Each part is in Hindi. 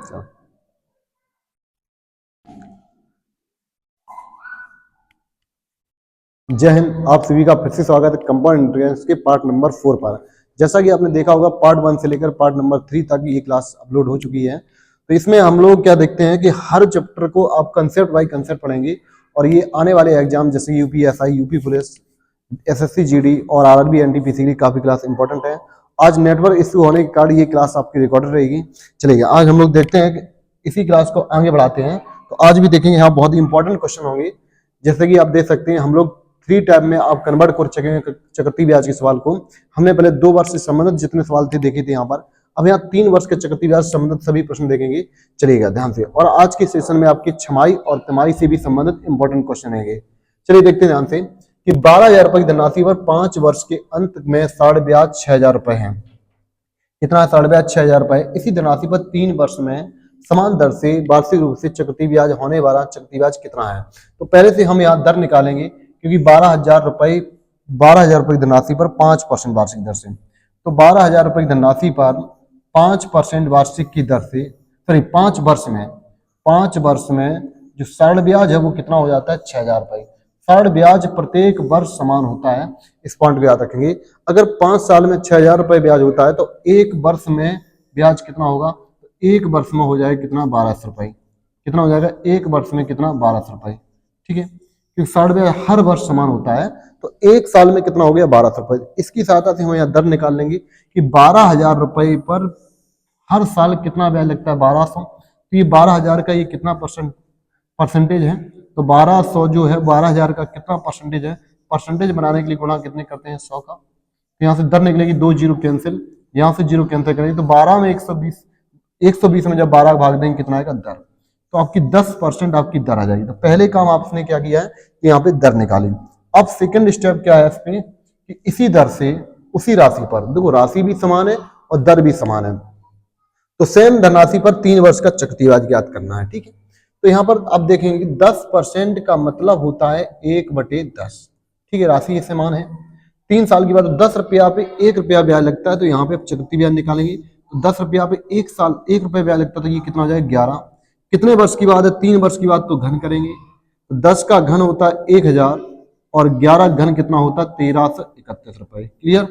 चलो। जय हिंद, आप सभी का फिर से स्वागत है कंपाउंड इंटीग्रेशंस के पार्ट नंबर 4 पर। जैसा कि आपने देखा होगा पार्ट 1 से लेकर पार्ट नंबर 3 तक ये क्लास अपलोड हो चुकी है। तो इसमें हम लोग क्या देखते हैं कि हर चैप्टर को आप कंसेप्ट बाय कंसेप्ट पढ़ेंगे और ये आने वाले एग्जाम जैसे UPSI, UP police, SSC GD और आरआरबी एनटीपीसी के लिए काफी क्लास इंपॉर्टेंट है। आज नेटवर्क इश्यू होने के कारण ये क्लास आपकी रिकॉर्डेड रहेगी। चलिए आज हम लोग देखते हैं कि इसी क्लास को आगे बढ़ाते हैं। तो आज भी देखेंगे यहाँ बहुत ही इंपॉर्टेंट क्वेश्चन होंगे। जैसे कि आप देख सकते हैं हम लोग 3 टाइप में आप कन्वर्ट कर सकेंगे चक्रवृद्धि ब्याज के सवाल को। हमने पहले 2 वर्ष से संबंधित जितने सवाल थे देखे थे यहाँ पर। अब यहाँ 3 वर्ष के चक्रवृद्धि ब्याज से संबंधित सभी प्रश्न देखेंगे। चलिएगा ध्यान से। और आज के सेशन में आपकी छमाही और तिमाही से भी संबंधित इंपॉर्टेंट क्वेश्चन रहेंगे। चलिए देखते हैं ध्यान से कि 12,000 रुपए की धनराशि पर 5 वर्ष के अंत में साढ़ ब्याज 6,000 रुपए है। कितना? साढ़ ब्याज 6,000 रुपए। इसी धनराशि पर 3 वर्ष में समान दर से वार्षिक रूप से चक्रवृद्धि ब्याज होने वाला चक्रवृद्धि ब्याज कितना है। तो पहले से हम यहाँ दर निकालेंगे क्योंकि 12,000 रुपए की धनराशि पर 5% वार्षिक दर से। तो 12,000 रुपए की धनराशि पर 5% वार्षिक की दर से, सॉरी 5 वर्ष में जो साढ़ ब्याज है वो कितना हो जाता है? 6,000 रुपए। साढ़ ब्याज प्रत्येक वर्ष समान होता है, इस पॉइंट को याद रखेंगे। अगर 5 साल में 6,000 रुपए ब्याज होता है तो 1 वर्ष में ब्याज कितना होगा? तो 1 वर्ष में हो जाएगा कितना? 1,200 रुपए। कितना हो जाएगा? 1 वर्ष में कितना? 1,200 रुपए। ठीक है, क्योंकि साढ़ ब्याज हर वर्ष समान होता है तो 1 साल में कितना हो गया? 1,200 रुपए। इसकी सहायता से हम यहाँ दर निकाल लेंगे कि 12,000 रुपए पर हर साल कितना ब्याज लगता है? 1,200। तो ये 12,000 का ये कितना परसेंटेज है? तो 1,200 जो है 12,000 का कितना परसेंटेज है? परसेंटेज बनाने के लिए गुणा कितने करते हैं? 100 का। तो यहाँ से दर निकलेगी, 2 जीरो कैंसिल, यहाँ से जीरो कैंसिल करेंगे तो 12 में 120 में जब 12 भाग देंगे कितना आएगा? दर। तो आपकी 10% आपकी दर आ जाएगी। तो पहले काम आपने क्या किया है कि यहाँ पे दर निकाली। अब सेकंड स्टेप क्या है इसमें कि इसी दर से उसी राशि पर, देखो राशि भी समान है और दर भी समान है, तो सेम धनराशि पर 3 वर्ष का चक्रवृद्धि ब्याज ज्ञात करना है। ठीक है, तो यहाँ पर आप देखेंगे 10% का मतलब होता है 1/10। ठीक है, राशि समान है। 3 साल की बात, 10 रुपया पे 1 रुपया ब्याज लगता है तो यहाँ पे चक्रवृद्धि ब्याज निकालेंगे। तो 10 रुपया पे 1 साल 1 रुपया ब्याज लगता है तो ये कितना हो जाएगा? 11। कितने वर्ष की बात है? 3 वर्ष की बात, तो घन करेंगे। तो 10 का घन होता है 1,000 और 11 घन कितना होता है? 1,331 रुपए। क्लियर?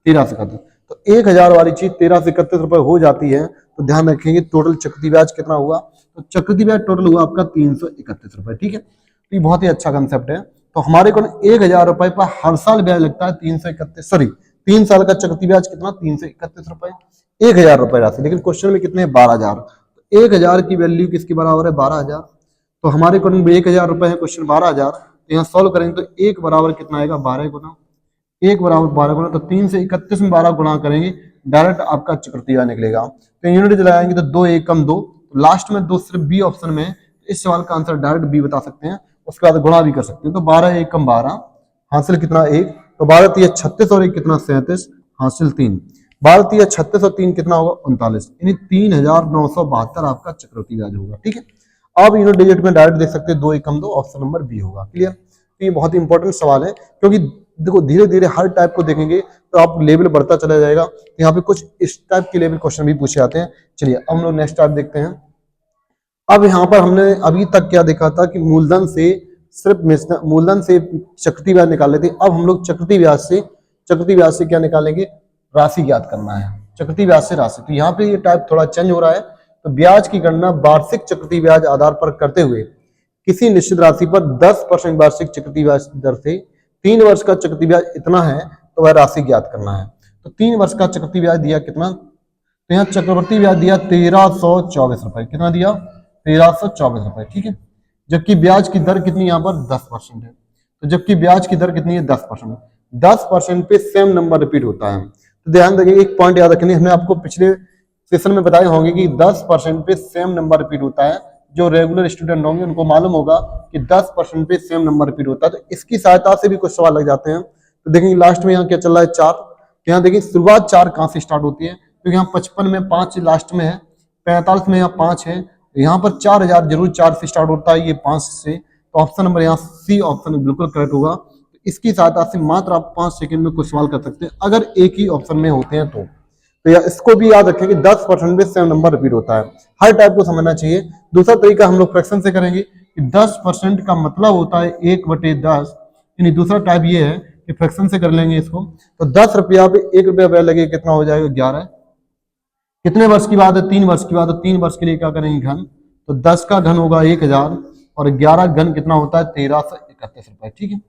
1,331। तो 1,000 वाली चीज 1,331 रुपए हो जाती है तो ध्यान रखेंगे टोटल चक्रवृद्धि ब्याज कितना हुआ? तो चक्रवृद्धि ब्याज टोटल हुआ आपका 331 रुपए। ठीक है, तो ये बहुत ही अच्छा कंसेप्ट है। तो हमारे को 1,000 रुपए पर हर साल ब्याज लगता है 331, सॉरी 3 साल का चक्रवृद्धि ब्याज कितना? 331 रुपए। 1,000 रुपए राशि, लेकिन क्वेश्चन में कितने? 12,000। तो 1,000 की वैल्यू किसके बराबर है? 12,000। तो हमारे को 1,000 रुपए है, क्वेश्चन 12,000। तो यहाँ सॉल्व करेंगे तो 1 बराबर कितना आएगा? 12 गुना। 1 बराबर 12 गुना, तो 3 से 31 में 12 गुना करेंगे, डायरेक्ट आपका चक्रवृद्धि ब्याज निकलेगा। तो यूनिट लगाएंगे तो 2 1 कम 2, लास्ट में 2 सिर्फ बी ऑप्शन में। इस सवाल का आंसर डायरेक्ट बी बता सकते हैं, उसके बाद गुणा भी कर सकते हैं। तो 12 1 कम 12, हासिल कितना? 1। तो 12 3 36 और 1 कितना? 37, हासिल 3। 12 3 36 और 3 कितना होगा? 39। यानी 3,972 आपका चक्रवृद्धि ब्याज होगा। ठीक है, अब यूनिट डिजिट में डायरेक्ट देख सकते हैं, 2 1 कम 2, ऑप्शन नंबर बी होगा। क्लियर? तो ये बहुत ही इंपॉर्टेंट सवाल है क्योंकि देखो धीरे धीरे हर टाइप को देखेंगे तो आप लेवल बढ़ता चला जाएगा। यहाँ पे कुछ इस टाइप के लेवल क्वेश्चन भी पूछे जाते हैं। चलिए अब हम लोग नेक्स्ट टाइप देखते हैं। अब यहाँ पर हमने अभी तक क्या देखा था कि मूलधन से चक्रवृद्धि ब्याज निकाल लेते। अब हम लोग चक्रवृद्धि ब्याज से क्या निकालेंगे? राशि ज्ञात करना है, चक्रवृद्धि ब्याज से राशि। तो यहाँ पे ये टाइप थोड़ा चेंज हो रहा है। तो ब्याज की गणना वार्षिक चक्रवृद्धि ब्याज आधार पर करते हुए किसी निश्चित राशि पर 10% वार्षिक चक्रवृद्धि ब्याज दर से 3 वर्ष का चक्रवृद्धि ब्याज इतना है तो वह राशि ज्ञात करना है। तो 3 वर्ष का चक्रवृद्धि ब्याज दिया कितना? तो यहाँ चक्रवृद्धि ब्याज दिया 1,324 रुपए। कितना दिया? 1,324 रुपए। ठीक है, जबकि ब्याज की दर कितनी यहाँ पर? 10% है। तो जबकि ब्याज की दर कितनी है? 10%। 10% पे सेम नंबर रिपीट होता है। तो ध्यान रखिए, एक पॉइंट याद रखनी, हमने आपको पिछले सेशन में बताए होंगे कि 10% पे सेम नंबर रिपीट होता है। जो रेगुलर स्टूडेंट होंगे उनको मालूम होगा कि 10% पे सेम नंबर रिपीट होता है। तो इसकी सहायता से भी कुछ सवाल लग जाते हैं। तो देखेंगे लास्ट में यहाँ क्या चल रहा है? 4। तो यहाँ देखिए शुरुआत 4 कहाँ से स्टार्ट होती है? क्योंकि यहाँ 55 में 5 लास्ट में है, 45 में यहाँ 5 है, यहाँ पर 4,000 जरूर 4 से स्टार्ट होता है, ये 5 से। तो ऑप्शन नंबर यहाँ सी ऑप्शन बिल्कुल करेक्ट होगा। तो इसकी सहायता से मात्र आप 5 सेकंड में कुछ सवाल कर सकते हैं अगर एक ही ऑप्शन में होते हैं तो। तो या इसको भी याद रखें कि 10% में सेम नंबर रिपीट होता है। हर टाइप को समझना चाहिए। दूसरा तरीका हम लोग फ्रैक्शन से करेंगे कि 10% का मतलब होता है 1/10, यानी दूसरा टाइप ये है कि फ्रैक्शन से कर लेंगे इसको। तो 10 रुपया पे 1 रुपया ब्याज लगे कितना हो जाएगा 11। कितने वर्ष की बात है? 3 वर्ष की बात है। 3 वर्ष के लिए क्या करेंगे घन, तो 10 का घन होगा 1000 और 11 घन कितना होता है 1331 रुपए। ठीक है,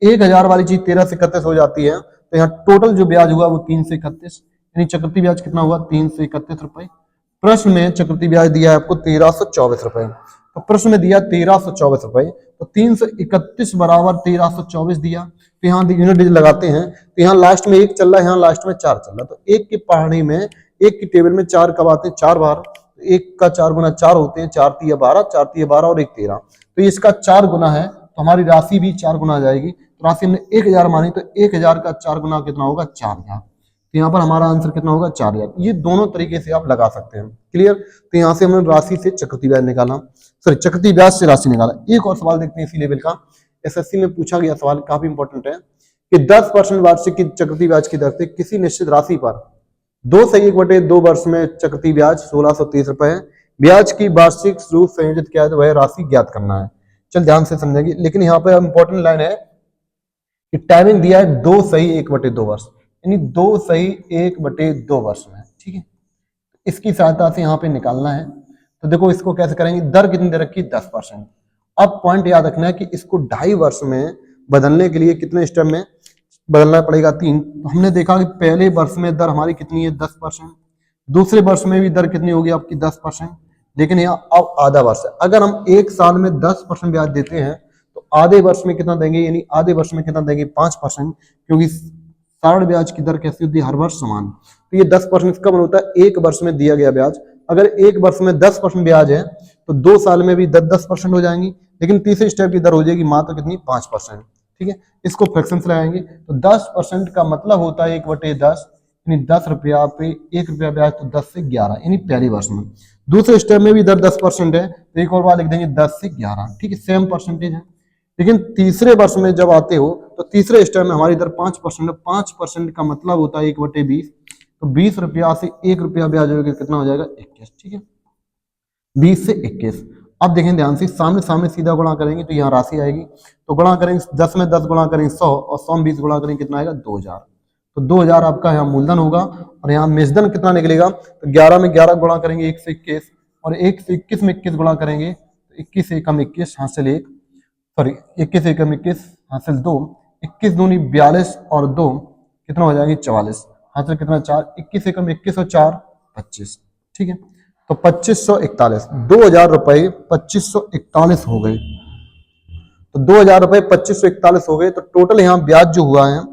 1000 वाली चीज 1331 हो जाती है, तो यहाँ टोटल जो ब्याज हुआ वो 331, यानी चक्रवृद्धि ब्याज कितना हुआ 331 रुपए। प्रश्न में चक्रवृद्धि ब्याज दिया है आपको 1324 रुपए, तो प्रश्न में दिया 1324 रुपए, तो 331 बराबर 1324 दिया। तो यहाँ यूनिट डिजिट लगाते हैं, तो यहाँ लास्ट में 1 चल रहा है, यहाँ लास्ट में 4 चल रहा है। तो एक की पहाड़ी में, एक की टेबल में 4 कब आते हैं? 4 बार। 1 का 4 गुना 4 होते हैं, 4 तिया 12, 4 तिया 12 और 1 13, तो इसका 4 गुना है, तो हमारी राशि भी 4 गुना आ जाएगी। तो राशि हमने 1000 मानी, तो 1000 का 4 गुना कितना होगा 4000। तो यहाँ पर हमारा आंसर कितना होगा 4000। ये दोनों तरीके से आप लगा सकते हैं। क्लियर? तो यहाँ से हमने राशि से चक्रवृद्धि ब्याज निकाला, सॉरी चक्रवृद्धि ब्याज से राशि निकाला। एक और सवाल देखते हैं इसी लेवल का, एसएससी में पूछा गया सवाल, काफी इंपॉर्टेंट है कि 10% वार्षिक की चक्रवृद्धि ब्याज की दर से किसी निश्चित राशि पर 2/1/2 वर्ष में चक्रवृद्धि ब्याज 1630 रुपए है। ब्याज की वार्षिक रूप संयोजित क्या है, तो वह राशि ज्ञात करना है। चल ध्यान से समझेंगे, लेकिन यहाँ पे इंपॉर्टेंट लाइन है कि टाइमिंग दिया है 2/1/2 वर्ष, यानी 2/1/2 वर्ष में। ठीक है, इसकी सहायता से यहाँ पे निकालना है। तो देखो इसको कैसे करेंगे, दर कितनी दे रखी 10%। अब पॉइंट याद रखना है कि इसको 2.5 वर्ष में बदलने के लिए कितने स्टेप में बदलना पड़ेगा? 3। तो हमने देखा कि पहले वर्ष में दर हमारी कितनी है 10%, दूसरे वर्ष में भी दर कितनी होगी आपकी 10%, लेकिन यहाँ अब आधा वर्ष है। अगर हम 1 साल में 10% ब्याज देते हैं तो आधे वर्ष में कितना देंगे, यानी आधे वर्ष में कितना देंगे 5%, क्योंकि सारण ब्याज की दर कैसी होती है हर वर्ष समान। तो ये 10% कब होता है? 1 वर्ष में दिया गया ब्याज। अगर 1 वर्ष में 10% ब्याज है तो 2 साल में भी 10% हो जाएंगी, लेकिन तीसरे स्टेप की दर हो जाएगी मात्र कितनी 5%। ठीक है, इसको फ्रैक्शन से लगाएंगे, तो 10% का मतलब होता है 1/10, यानी 10 रुपया पे 1 रुपया ब्याज, तो 10 से 11, यानी पहले वर्ष में। दूसरे स्टेप में भी दर 10% है, तो एक और बार लिख देंगे 10 से 11। ठीक है, सेम परसेंटेज है। लेकिन तीसरे वर्ष में जब आते हो तो तीसरे स्टेप में हमारी दर 5% है। 5% का मतलब होता है 1/20, तो 20 रुपया से 1 रुपया ब्याज होगा कितना हो जाएगा 21। ठीक है, 20 से 21। अब देखें ध्यान से, सामने सामने सीधा गुणा करेंगे तो यहाँ राशि आएगी, तो गुणा करेंगे 10 में 10 गुणा करेंगे 100 और 100 में 20 गुणा करेंगे कितना आएगा 2000। तो 2000 आपका यहाँ मूलधन होगा और यहाँ मेजधन कितना निकलेगा, तो 11 में 11 गुणा करेंगे 1 से 21 और 1 से 21 में 21 गुणा करेंगे तो 21 से कम 21 हासिल 1, सॉरी 21 से कम 21 हासिल 2, 21 दूनी 42 और 2 कितना हो जाएंगे 44, हासिल कितना 4, 21 से कम 21 और 4 25। ठीक है, तो 2541, 2000 रुपए 2541 हो गए। तो 2000 रुपए 2541 हो गए। तो टोटल यहाँ ब्याज जो हुआ है,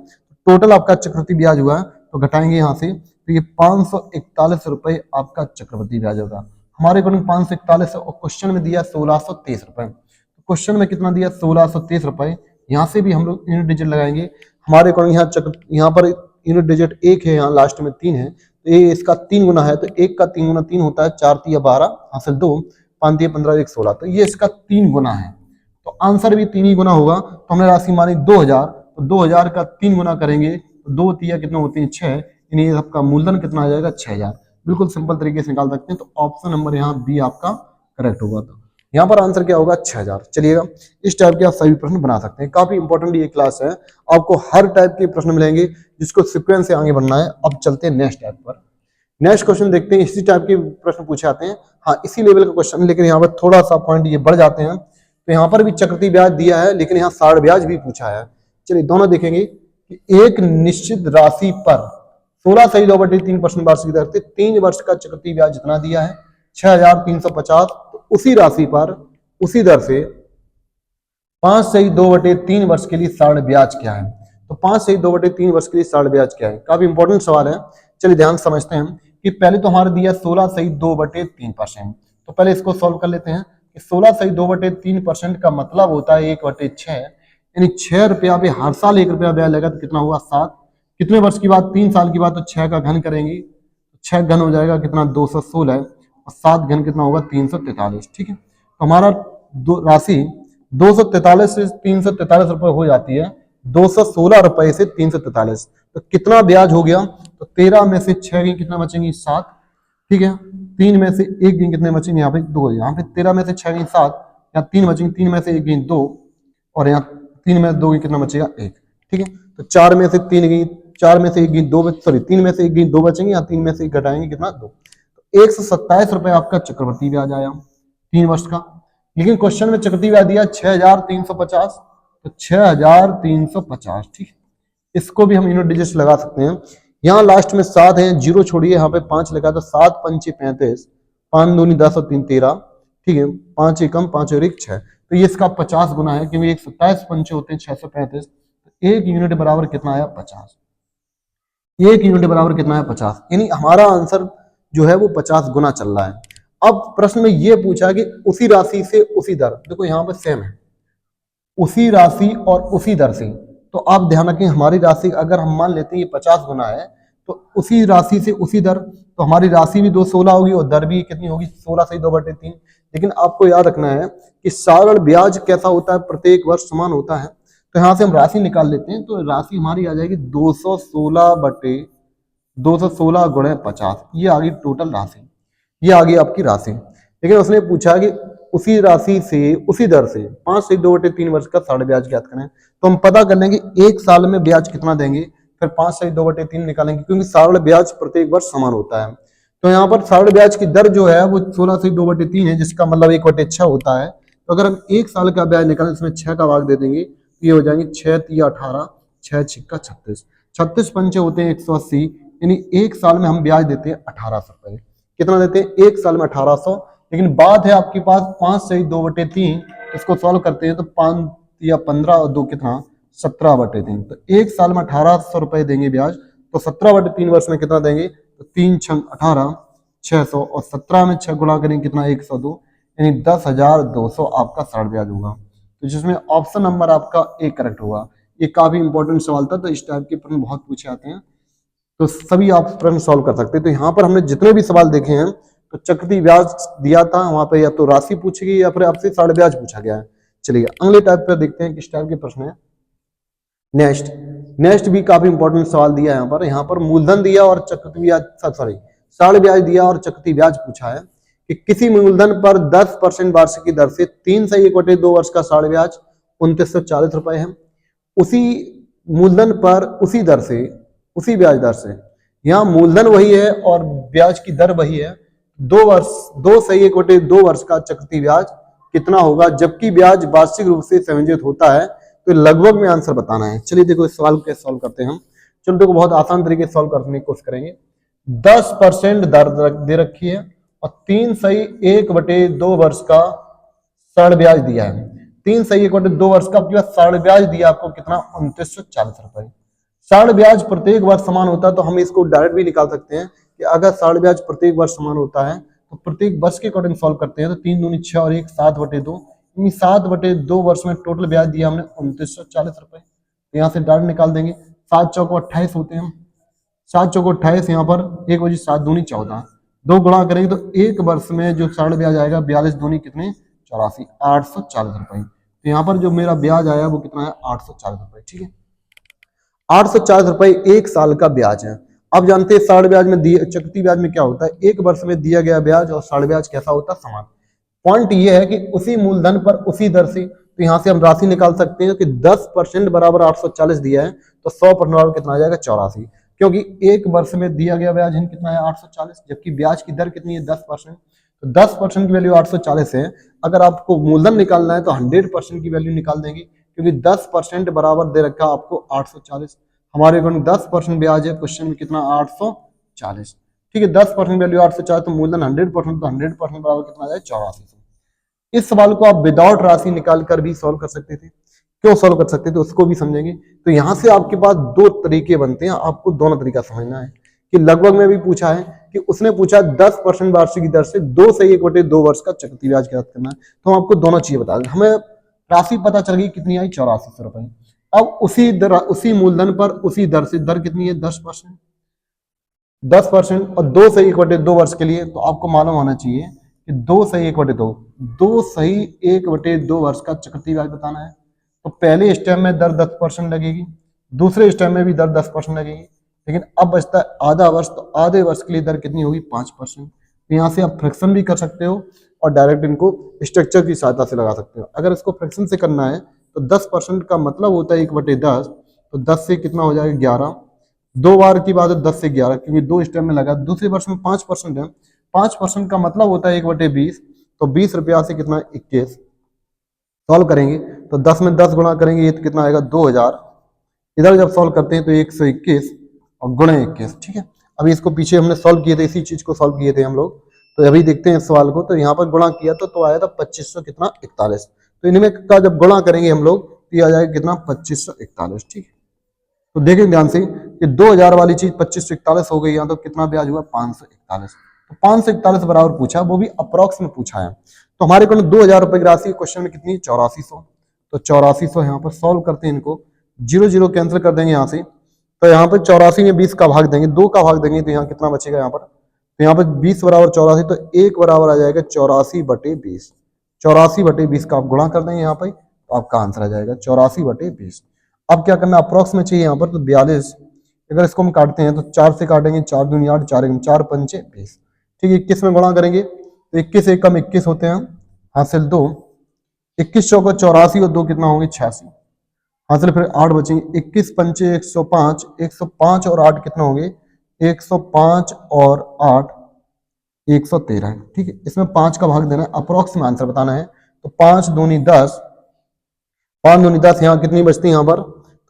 टोटल आपका चक्रवृद्धि ब्याज हुआ है, तो घटाएंगे यहाँ से, तो ये 541 रुपए आपका चक्रवृद्धि ब्याज होगा। हमारे अकॉर्डिंग 541 और क्वेश्चन में दिया 1623 रुपए। क्वेश्चन में कितना दिया 1623 रुपए। यहाँ से भी हम लोग यूनिट डिजिट लगाएंगे। हमारे अकॉर्डिंग यहाँ पर यूनिट डिजिट 1 है, यहाँ लास्ट में 3 है, तो ये इसका 3 गुना है, तो 1 का 3 गुना 3 होता है, 4 तिया 12 हासिल 2, 5 तिया 15 1 16, तो ये इसका 3 गुना है। तो आंसर भी 3 ही गुना होगा। तो हमने राशि मानी 2000, तो 2000 का 3 गुना करेंगे तो 2 तिया कितना होते हैं 6, यानी आपका मूलधन कितना आ जाएगा 6000। बिल्कुल सिंपल तरीके से निकाल सकते हैं। तो ऑप्शन नंबर यहाँ बी आपका करेक्ट होगा। तो यहाँ पर आंसर क्या होगा 6000। चलिएगा, इस टाइप के आप सभी प्रश्न बना सकते हैं। काफी इंपॉर्टेंट ये क्लास है, आपको हर टाइप के प्रश्न मिलेंगे जिसको सीक्वेंस से आगे बढ़ना है। अब चलते हैं नेक्स्ट टाइप पर। नेक्स्ट क्वेश्चन देखते हैं, इसी टाइप के प्रश्न पूछे आते हैं, हाँ इसी लेवल का क्वेश्चन, लेकिन यहाँ पर थोड़ा सा पॉइंट ये बढ़ जाते हैं। तो यहाँ पर भी चक्रवृद्धि ब्याज दिया है, लेकिन यहाँ साढ़ ब्याज भी पूछा है। चलिए दोनों देखेंगे कि एक निश्चित राशि पर 16/2/3% वार्षिक दर से 3 वर्ष का चक्रवृद्धि ब्याज जितना दिया है 6350, तो उसी राशि पर उसी दर से 5/2/3 वर्ष के लिए साढ़ ब्याज क्या है। तो 5/2/3 वर्ष के लिए साढ़ ब्याज क्या है, काफी इंपॉर्टेंट सवाल है। चलिए ध्यान समझते हैं कि पहले तो हमारे दिया 16/2/3%। तो पहले इसको सॉल्व कर लेते हैं कि 16/2/3% का मतलब होता है 1/6, यानी 6 रुपया पे हर साल 1 रुपया ब्याज लगा, तो कितना हुआ 7। कितने वर्ष की बात, 3 साल की बात, तो 6 का घन करेंगे, 6 घन हो जाएगा कितना 216 और 7 घन कितना होगा 343। ठीक है, तो हमारा राशि 243 से 343 रुपए हो जाती है, 216 रुपए से 343। तो कितना ब्याज हो गया, तो तो 13 में से 6 गई कितना बचेंगी 7, ठीक है। 3 में से 1 गई कितने बचेंगे यहाँ पे 2, यहाँ पे 13 में से 6 गई 7, यहाँ 3 बचेंगे, 3 में से 1 गई 2 और यहाँ 3 में 2 गई कितना बचेगा 1, ठीक है। तो 4 में से 3 गई, 4 में से 1 गई 2, सॉरी 3 में से 1 गई 2 बचेंगे, यहाँ 3 में से 1 घटाएंगे कितना 2। तो 127 रुपए आपका चक्रवृद्धि ब्याज आया 3 वर्ष का। लेकिन क्वेश्चन में चक्रवृद्धि ब्याज दिया 6350, तो 6350, ठीक है। इसको भी हम यूनिट डिजिट लगा सकते हैं। यहाँ लास्ट में 7 है, 0 छोड़िए, यहाँ पे 5 लगा, तो 7 पंचे 35, 5 दूनी 10 और 3 13, ठीक है। 5 एकम 5 और 1 6, तो ये इसका 50 गुना है, क्योंकि 127 पंचे होते हैं 635, तो 1 यूनिट बराबर कितना आया 50। 1 यूनिट बराबर कितना है 50, यानी हमारा आंसर जो है वो 50 गुना चल रहा है। अब प्रश्न में ये पूछा कि उसी राशि से उसी दर, देखो यहाँ पर सेम है, उसी राशि और उसी दर से। तो आप ध्यान रखें, हमारी राशि अगर हम मान लेते हैं ये 50 गुना है, तो उसी राशि से उसी दर, तो हमारी राशि भी 216 होगी और दर भी कितनी होगी 16 से 2/3। लेकिन आपको याद रखना है कि साधारण ब्याज कैसा होता है, प्रत्येक वर्ष समान होता है। तो यहाँ से हम राशि निकाल लेते हैं, तो राशि हमारी आ जाएगी 216 गुणे 50, ये आ गई टोटल राशि, ये आ गई आपकी राशि। लेकिन उसने पूछा कि उसी राशि से उसी दर से 5 से 2/3 वर्ष का साढ़े ब्याज ज्ञात करें। तो हम पता कर लेंगे एक साल में ब्याज कितना देंगे, फिर 5 से 2/3 निकालेंगे, क्योंकि साढ़े ब्याज प्रत्येक वर्ष समान होता है। तो यहाँ पर साढ़े ब्याज की दर जो है वो 16 से 2/3 है, जिसका मतलब 1/6 होता है। तो अगर हम एक साल का ब्याज निकालें, इसमें 6 का भाग दे देंगे, तो ये हो जाएंगे 6 तिया 18, 6 छिक्का 36, 36 पंचे होते हैं 180, यानी एक साल में हम ब्याज देते हैं 1800 रुपए। कितना देते हैं एक साल में 1800। लेकिन बात है आपके पास 5 से 2/3, इसको सॉल्व करते हैं तो 5 या 15 और 2 कितना 17/3, तो एक साल में 1800 रुपए देंगे ब्याज। तो 17/3 वर्ष में कितना देंगे, तो 3 6 18, 600 और 17 में 6 गुणा करेंगे कितना 102, यानी 10,200 आपका साढ़े ब्याज होगा। तो जिसमें ऑप्शन नंबर आपका ए करेक्ट होगा। ये काफी इंपॉर्टेंट सवाल था, तो इस टाइप के प्रश्न बहुत पूछे आते हैं, तो सभी आप प्रश्न सॉल्व कर सकते हैं। तो यहाँ पर हमने जितने भी सवाल देखे हैं, तो चक्रवृद्धि ब्याज दिया था, वहां पे या तो राशि पूछी गई या फिर आपसे साढ़े ब्याज पूछा गया है। चलिए अगले टाइप पर देखते हैं किस टाइप के प्रश्न है। नेक्स्ट भी काफी इंपॉर्टेंट सवाल दिया है। यहाँ पर मूलधन दिया और चक्रवृद्धि ब्याज, सॉरी साढ़े ब्याज दिया और चक्रवृद्धि ब्याज पूछा है कि किसी मूलधन पर 10% वार्षिक की दर से 3 से 1/2 वर्ष का साढ़े ब्याज 2940 रुपए है। उसी मूलधन पर उसी दर से, उसी ब्याज दर से, यहाँ मूलधन वही है और ब्याज की दर वही है, 2 से 1/2 वर्ष का चक्रवृद्धि ब्याज कितना होगा, जबकि ब्याज वार्षिक रूप से संयोजित होता है। तो लगभग में आंसर बताना है। चलिए देखो इस सवाल को कैसे सॉल्व करते हैं हम। चलो देखो बहुत आसान तरीके से सॉल्व करने की कोशिश करेंगे। 10% दर दे रखी है और 3 से 1/2 वर्ष का साढ़े ब्याज दिया है। 3 से 1/2 वर्ष का आपके पास साढ़े ब्याज दिया आपको कितना 2940 रुपए। साढ़े ब्याज प्रत्येक वर्ष समान होता है, तो हम इसको डायरेक्ट भी निकाल सकते हैं कि अगर साढ़े ब्याज प्रत्येक वर्ष समान होता है तो प्रत्येक वर्ष के अकॉर्डिंग सॉल्व करते हैं। तो 3 दूनी 6 और 1 7/2, 7/2 वर्ष में टोटल ब्याज दिया हमने 2940 रुपए। तो यहाँ से डायरेक्ट निकाल देंगे। 7 चौको 28 होते हैं, 7 चौको 28, यहाँ पर 1 बजी 7 दूनी 14, 2 गुणा करेंगे तो एक वर्ष में जो साढ़े ब्याज आएगा 42 दूनी कितने 84, 840 रुपए। तो यहाँ पर जो मेरा ब्याज आया वो कितना है 840 रुपए, ठीक है। 840 रुपए एक साल का ब्याज है। अब जानते हैं साढ़े ब्याज में चक्रवृद्धि ब्याज में क्या होता है, एक वर्ष में दिया गया ब्याज और साढ़े ब्याज कैसा होता है समान। पॉइंट ये है कि उसी मूलधन पर उसी दर से, तो यहाँ से हम राशि निकाल सकते हैं कि 10% बराबर 840 दिया है, तो 100% बराबर कितना आ जाएगा 84, क्योंकि एक वर्ष में दिया गया ब्याज कितना है 840, जबकि ब्याज की दर कितनी है 10%। तो 10% की वैल्यू 840 है। अगर आपको मूलधन निकालना है तो 100% की वैल्यू निकाल देंगे, क्योंकि 10% बराबर दे रखा आपको 840। हमारे अकॉर्डिंग 10% ब्याज है, क्वेश्चन में कितना 840, ठीक है। 10% वैल्यू 840, तो मूलधन 100%, तो 100% बराबर कितना जाए 84। इस सवाल को आप विदाउट राशि निकाल कर भी सॉल्व कर सकते थे। क्यों सॉल्व कर सकते थे उसको भी समझेंगे। तो यहाँ से आपके पास 2 तरीके बनते हैं, आपको दोनों तरीका समझना है। कि लगभग में भी पूछा है कि उसने पूछा 10% वार्षिक की दर से 2 से 1/2 वर्ष का चक्रवृद्धि ब्याज ज्ञात करना है, तो हम आपको दोनों चीजें बता दें। हमें राशि पता चल गई कितनी आई 8400 रुपए। अब उसी मूलधन पर उसी दर से, दर कितनी है 10%, 10% और 2 से 1/2 वर्ष के लिए, तो आपको मालूम होना चाहिए कि 2 से 1/2, 2 से 1/2 वर्ष का चक्रवृद्धि ब्याज बताना है। तो पहले स्टेप में दर 10% लगेगी, दूसरे स्टेप में भी दर 10% लगेगी। लेकिन अब बचता है आधा वर्ष, तो आधे वर्ष के लिए दर कितनी होगी 5%। तो यहाँ से आप फ्रैक्शन भी कर सकते हो और डायरेक्ट इनको स्ट्रक्चर की सहायता से लगा सकते हो। अगर इसको फ्रैक्शन से करना है तो 10% का मतलब होता है 1/10, तो 10 से कितना हो जाएगा 11। 2 बार की बात है 10 से 11, क्योंकि 2 स्टेप में लगा। दूसरे वर्ष में 5% है, 5% का मतलब होता है 1/20, तो 20 रुपया से कितना 21। सॉल्व करेंगे तो 10 में 10 गुणा करेंगे, ये तो कितना आएगा 2000। इधर जब सॉल्व करते हैं तो 121 और गुणे 21, ठीक है। अभी इसको पीछे हमने सॉल्व किए थे, इसी चीज को सॉल्व किए थे हम लोग। तो अभी देखते हैं इस सवाल को, तो यहाँ पर गुणा किया तो आया था 2500 कितना 41। तो इनमें का जब गुणा करेंगे हम लोग तो ये आ जाएगा कितना 2541, ठीक है। तो देखें ध्यान से कि 2000 वाली चीज 2541 हो गई, यहाँ तो कितना ब्याज हुआ 541। तो 541 बराबर पूछा, वो भी अप्रोक्स में पूछा है। तो हमारे को 2000 रुपए की राशि क्वेश्चन में कितनी 8400, तो 8400 यहाँ पर सॉल्व करते हैं इनको। 0 0 कैंसिल कर देंगे यहाँ से, तो यहाँ पर 84 में 20 का भाग देंगे, 2 का भाग देंगे, तो यहाँ कितना बचेगा यहाँ पर, तो यहाँ पर 20 बराबर 84, तो 1 बराबर आ जाएगा 84/20। 84/20 का आप गुणा कर देंगे यहाँ पर, तो आपका आंसर आ जाएगा 84/20। अब क्या करना, अप्रोक्स में चाहिए यहाँ पर, तो 42। अगर इसको हम काटते हैं तो 4 से काटेंगे, 4 दूनी 8, 4 1 4 5 20, ठीक है। 21 में गुणा करेंगे तो 21 एक कम 21 होते हैं, हासिल 2। 21 चौका 84 और 2 कितना होंगे 86, हासिल फिर 8 बचेंगे। 21 पंचे 105, 105 और 8 कितना होंगे 105 और 8 113, ठीक है। इसमें 5 का भाग देना है, अप्रोक्स में आंसर बताना है। तो 5 दूनी 10, 5 दूनी 10, यहाँ कितनी बचती है यहाँ पर,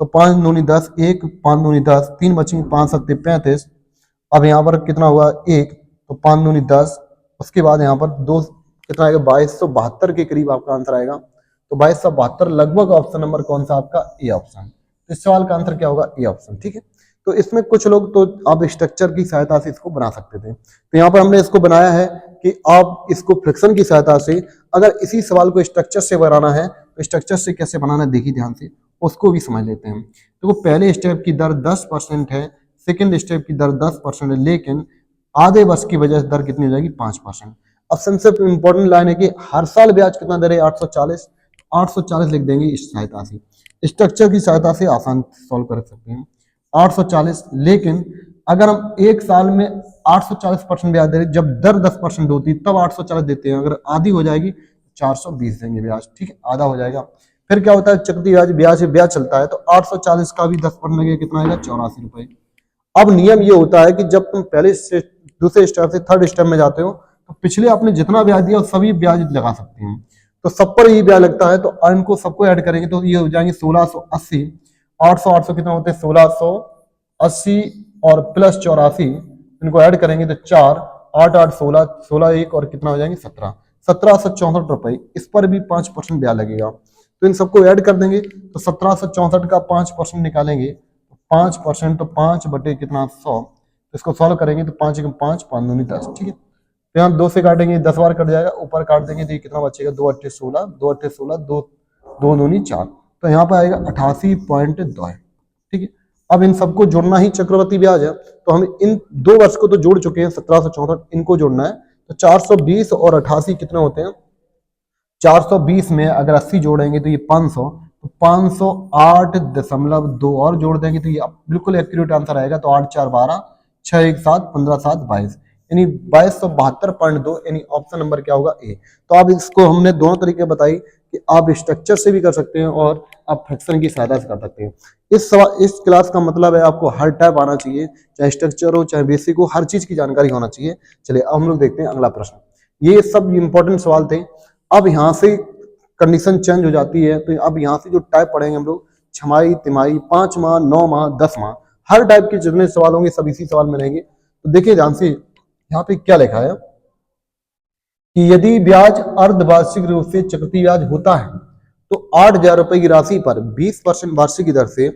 तो 5 दूनी 10, 1 5 दूनी 10, 3 बचेंगे, 5 7 35। अब यहाँ पर कितना हुआ 1, तो 5 दूनी 10, उसके बाद यहाँ पर 2 कितना आएगा 2272 के करीब आपका आंसर आएगा। तो 2272 लगभग ऑप्शन नंबर कौन सा आपका ए ऑप्शन। तो इस सवाल का आंसर क्या होगा ए ऑप्शन, ठीक है। तो इसमें कुछ लोग तो आप स्ट्रक्चर की सहायता से इसको बना सकते थे, तो यहाँ पर हमने इसको बनाया है कि आप इसको फ्रिक्शन की सहायता से, अगर इसी सवाल को स्ट्रक्चर से बनाना है तो स्ट्रक्चर से कैसे बनाना है देखिए ध्यान से, उसको भी समझ लेते हैं। तो वो पहले स्टेप की दर 10% है, सेकेंड स्टेप की दर 10% है, लेकिन आधे वर्ष की वजह से दर कितनी हो जाएगी 5%। अब सबसे इंपॉर्टेंट लाइन है कि हर साल ब्याज कितना दर है 840, 840 लिख देंगे इस सहायता से, स्ट्रक्चर की सहायता से आसान सॉल्व कर सकते हैं 840। लेकिन अगर हम एक साल में 840% ब्याज दे रहे, जब दर 10% होती तब 840 देते हैं, अगर आधी हो जाएगी 420 देंगे ब्याज, ठीक है, आधा हो जाएगा। फिर क्या होता है चक्रवृद्धि ब्याज चलता है, तो 840 का भी 10% लगेगा, कितना आएगा 84 रुपए। अब नियम ये होता है कि जब तुम पहले से दूसरे स्टेप से थर्ड स्टेप में जाते हो तो पिछले आपने जितना ब्याज दिया सभी ब्याज लगा सकते हैं, तो सब पर ही ब्याज लगता है। तो इनको सबको ऐड करेंगे तो ये हो जाएंगे 1680, 800 800 कितना होते हैं 1680 और प्लस 84, इनको ऐड करेंगे तो 4 8 8 16 16 1 और कितना हो जाएंगे 17 1764 रुपए। इस पर भी 5% ब्याज लगेगा, तो इन सबको ऐड कर देंगे तो 1764 का 5% निकालेंगे, 5% तो 5 बटे कितना 100, इसको सॉल्व करेंगे तो 5 1 5 5 दूनी 10, ठीक है। तो यहाँ 2 से काटेंगे 10 बार कट जाएगा, ऊपर काट देंगे तो ये कितना बचेगा 2 8 16 2 8 16 2 2 दूनी 4, तो यहाँ पर आएगा 88.2, ठीक है। अब इन सबको जोड़ना ही चक्रवर्ती ब्याज है, तो हम इन 2 वर्ष को तो जोड़ चुके हैं 1764, इनको जोड़ना है। तो 420 और 88 कितने होते हैं, 420 में अगर 80 जोड़ेंगे तो ये 500, तो 508.2 और जोड़ देंगे तो ये बिल्कुल एक्यूरेट आंसर आएगा। तो 8 4 12 6 1 7 15 7 22, यानी 2272.2, यानी ऑप्शन नंबर क्या होगा ए। तो आप इसको हमने दोनों तरीके बताई कि आप स्ट्रक्चर से भी कर सकते हैं और आप फ्रैक्शन की सहायता से कर सकते हैं। इस क्लास का मतलब है आपको हर टाइप आना चाहिए, चाहे स्ट्रक्चर हो चाहे बेसिक हो, हर चीज की जानकारी होना चाहिए। चलिए अब हम लोग देखते हैं अगला प्रश्न। ये सब इंपॉर्टेंट सवाल थे। अब यहाँ से कंडीशन चेंज हो जाती है, तो अब यहाँ से जो टाइप पढ़ेंगे हम लोग, छमाही तिमाही 5 माह 9 माह 10 माह, हर टाइप के जितने सवाल होंगे सब इसी सवाल में रहेंगे। तो देखिए ध्यान से यहाँ पे क्या लिखा है कि यदि ब्याज अर्धवार्षिक रूप से चक्रवृद्धि ब्याज होता है तो 8000 रुपए की राशि पर 20% वार्षिक दर से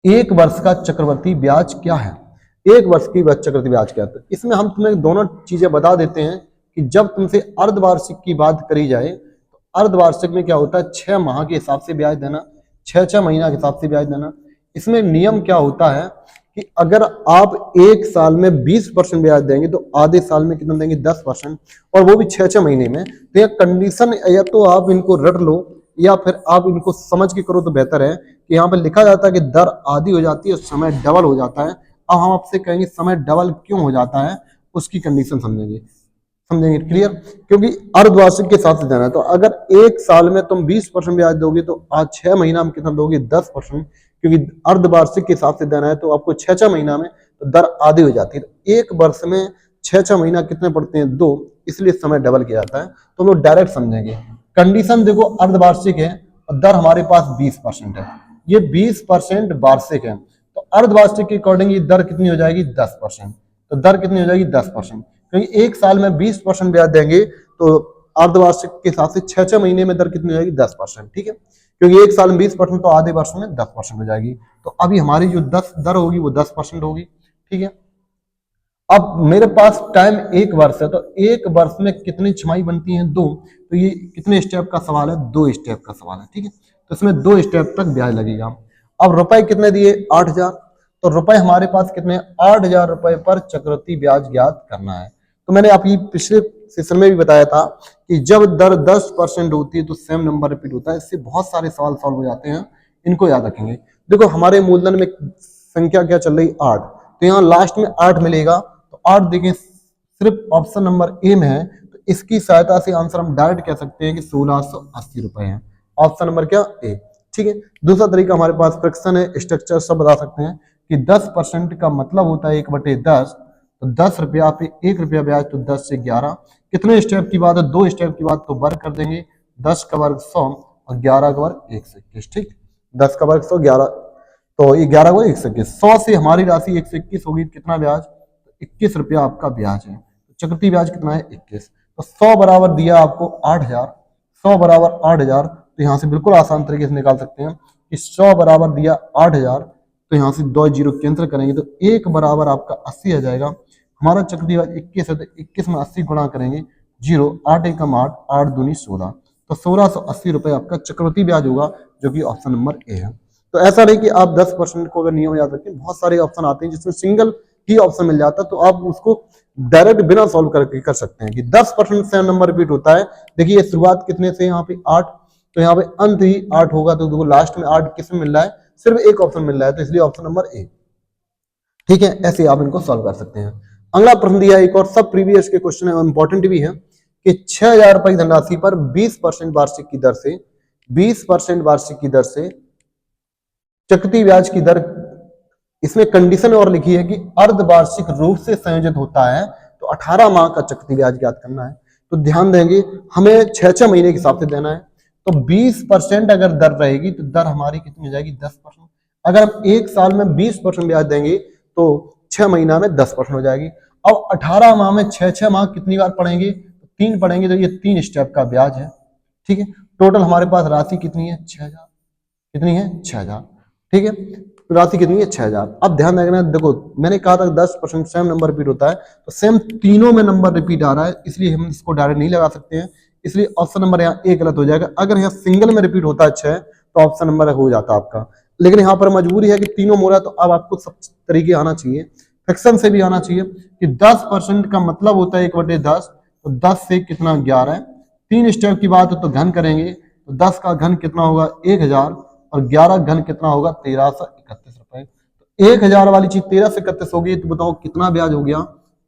1 वर्ष का चक्रवर्ती ब्याज क्या है, 1 वर्ष की चक्रवृद्धि ब्याज क्या है। तो इसमें हम तुम्हें दोनों चीजें बता देते हैं कि जब तुमसे अर्धवार्षिक की बात करी जाए तो अर्धवार्षिक में क्या होता है 6 माह के हिसाब से ब्याज देना, 6 महीना के हिसाब से ब्याज देना। इसमें नियम क्या होता है कि अगर आप एक साल में 20% ब्याज देंगे तो आधे साल में कितना देंगे 10%, और वो भी 6 महीने में। तो यह कंडीशन या तो आप इनको रट लो या फिर आप इनको समझ के करो तो बेहतर है कि यहाँ पे लिखा जाता है कि दर आधी हो जाती है और समय डबल हो जाता है। अब हम आपसे कहेंगे समय डबल क्यों हो जाता है, उसकी कंडीशन समझेंगे क्लियर। क्योंकि अर्धवार्षिक के हिसाब से देना है, तो अगर एक साल में तुम 20% ब्याज दोगे तो आज 6 महीना में कितना दोगे 10%। क्योंकि अर्धवार्षिक के हिसाब से देना है तो आपको 6 महीना में तो दर आधी हो जाती है। तो एक वर्ष में 6 महीना कितने पड़ते हैं 2, इसलिए समय डबल किया जाता है। तो हम लोग डायरेक्ट समझेंगे। कंडीशन देखो अर्धवार्षिक है और दर हमारे पास 20% है, ये 20% वार्षिक है, तो अर्धवार्षिक के अकॉर्डिंग ये दर कितनी हो जाएगी 10%। तो दर कितनी हो जाएगी 10%, क्योंकि एक साल में 20% ब्याज देंगे तो अर्धवार्षिक के हिसाब से 6 महीने में दर कितनी हो जाएगी 10%। ठीक है, क्योंकि एक साल में 20% तो आधे वर्ष में 10% हो जाएगी। तो अभी हमारी जो 10 दर होगी वो 10% होगी। ठीक है, अब मेरे पास टाइम एक वर्ष है, तो एक वर्ष में कितनी छमाही बनती है 2, तो ये कितने स्टेप का सवाल है 2 स्टेप का सवाल है। ठीक है, तो इसमें 2 स्टेप तक ब्याज लगेगा। अब रुपए कितने दिए 8000, तो रुपए हमारे पास कितने 8000 रुपए पर चक्रवृद्धि ब्याज ज्ञात करना है। तो मैंने आपकी पिछले सेशन में भी बताया था कि जब दर 10% होती है तो सेम नंबर रिपीट होता है। इससे बहुत सारे सवाल सॉल्व हो जाते हैं, इनको याद रखेंगे। देखो हमारे मूलधन में संख्या क्या चल रही 8, तो यहाँ लास्ट में 8 मिलेगा, तो 8 देखें सिर्फ ऑप्शन नंबर ए में है, तो इसकी सहायता से आंसर हम डायरेक्ट कह सकते हैं कि 1680 रुपए है। ऑप्शन नंबर क्या ए। ठीक है, दूसरा तरीका हमारे पास फ्रैक्शन है, स्ट्रक्चर सब बता सकते हैं कि 10% का मतलब होता है 1/10, तो 10 रुपया पे 1 रुपया ब्याज, तो 10 से 11। कितने स्टेप की बात है 2 स्टेप की बात, तो वर्ग कर देंगे 10 का वर्ग 100 और 11 का वर्ग 121। ठीक, 10 का वर्ग 100, 11 तो ये 11 को 121, 100 से हमारी राशि 121 होगी, कितना ब्याज 21 रुपया आपका ब्याज है। तो चक्रवृद्धि ब्याज कितना है 21, तो 100 बराबर दिया आपको 8000, 100 बराबर 8000, तो यहाँ से बिल्कुल आसान तरीके से निकाल सकते हैं कि 100 बराबर दिया 8000, तो यहाँ से 2 जीरो कैंसिल करेंगे तो 1 बराबर आपका 80 आ जाएगा। हमारा चक्रवृद्धि ब्याज 21 है, तो 21 में 80 गुणा करेंगे, 0 8 एकम 8, 8 दूनी 16, तो 1680 रुपए आपका चक्रवृद्धि ब्याज होगा, जो कि ऑप्शन नंबर ए है। तो ऐसा नहीं कि आप 10% को अगर नियम याद रखें, बहुत सारे ऑप्शन आते हैं जिसमें सिंगल ही ऑप्शन मिल जाता है, तो आप उसको डायरेक्ट बिना सॉल्व करके कर सकते हैं कि 10% से नंबर रिपीट होता है। देखिए शुरुआत कितने से यहाँ पे 8, तो यहाँ पे अंत ही 8 होगा, तो देखो लास्ट में 8 किस में मिल रहा है, सिर्फ एक ऑप्शन मिल रहा है, तो इसलिए ऑप्शन नंबर ए। ठीक है, ऐसे आप इनको सॉल्व कर सकते हैं। अगला प्रश्न दिया एक और, सब प्रीवियस के क्वेश्चन है, इंपॉर्टेंट भी है कि 6000 रुपए की धनराशि पर 20% वार्षिक की दर से 20% वार्षिक की दर से चक्रवृद्धि ब्याज की दर, इसमें कंडीशन और लिखी है कि अर्धवार्षिक रूप से संयोजित होता है, तो 18 माह का चक्रवृद्धि ब्याज ज्ञात करना है। तो ध्यान देंगे हमें 6 महीने के हिसाब से देना है, तो 20% अगर दर रहेगी तो दर हमारी कितनी हो जाएगी 10%। अगर हम एक साल में 20% ब्याज देंगे तो 6 महीना में 10% हो जाएगी। अब 18 माह में 6 माह कितनी बार पढ़ेंगे, 3 पढ़ेंगे, तो ये 3 स्टेप का ब्याज है। ठीक है, टोटल हमारे पास राशि कितनी है 6000, कितनी है 6000। ठीक है, तो राशि कितनी है 6000। अब ध्यान रखना, देखो मैंने कहा था 10% सेम नंबर रिपीट होता है, तो सेम तीनों में नंबर रिपीट आ रहा है, इसलिए हम इसको डायरेक्ट नहीं लगा सकते हैं, इसलिए ऑप्शन नंबर यहाँ ए गलत हो जाएगा। अगर यहाँ सिंगल में रिपीट होता है 6, तो ऑप्शन नंबर हो जाता आपका, लेकिन यहाँ पर मजबूरी है कि तीनों मोड़ा, तो अब आपको सब तरीके आना चाहिए, फ्रैक्शन से भी आना चाहिए कि 10% का मतलब होता है 1/10, तो 10 से कितना 11 है। 3 स्टेप की बात है तो घन करेंगे, तो 10 का घन कितना होगा 1000 और 11 घन कितना होगा 1331 रुपए। तो 1000 वाली चीज 1331 होगी, तो बताओ कितना ब्याज हो गया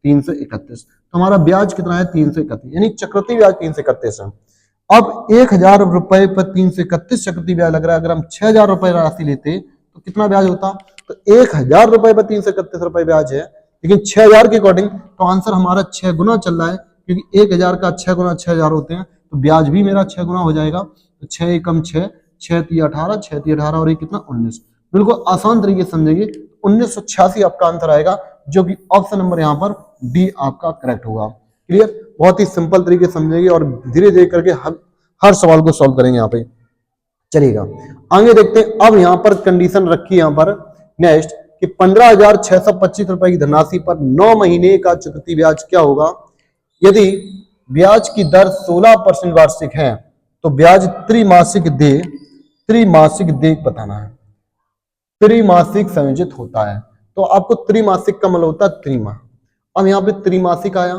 331। तो हमारा ब्याज कितना है 331, यानी चक्रवृद्धि ब्याज 331 है। अब 1000 रुपए पर 331 चक्रवृद्धि ब्याज लग रहा है, अगर हम 6000 रुपए राशि लेते तो कितना ब्याज होता, तो 1000 रुपए पर 331 रुपए ब्याज है, लेकिन 6000 के अकॉर्डिंग तो आंसर हमारा 6 गुना चल रहा है, क्योंकि 1000 का 6 गुना 6000 होते हैं, तो ब्याज भी मेरा 6 गुना हो जाएगा। तो 6 एकम 6, 6 3 18, 6 3 18 और ये कितना 19। बिल्कुल आसान तरीके से समझेंगे, 1986 आपका आंसर आएगा, जो कि ऑप्शन नंबर यहाँ पर डी आपका करेक्ट होगा। क्लियर, बहुत ही सिंपल तरीके से समझेंगे और धीरे धीरे करके हर सवाल को सॉल्व करेंगे यहाँ पे। चलिएगा आगे देखते हैं। अब यहाँ पर कंडीशन रखी है यहाँ पर नेक्स्ट कि 15,625 रुपए की धनराशि पर 9 महीने का चक्रवृद्धि ब्याज क्या होगा। यदि ब्याज की दर 16% वार्षिक है तो ब्याज त्रैमासिक दे बताना है। त्रैमासिक संयोजित होता है, तो आपको त्रैमासिक का मतलब होता है त्रिमाह। अब यहाँ पे त्रैमासिक आया,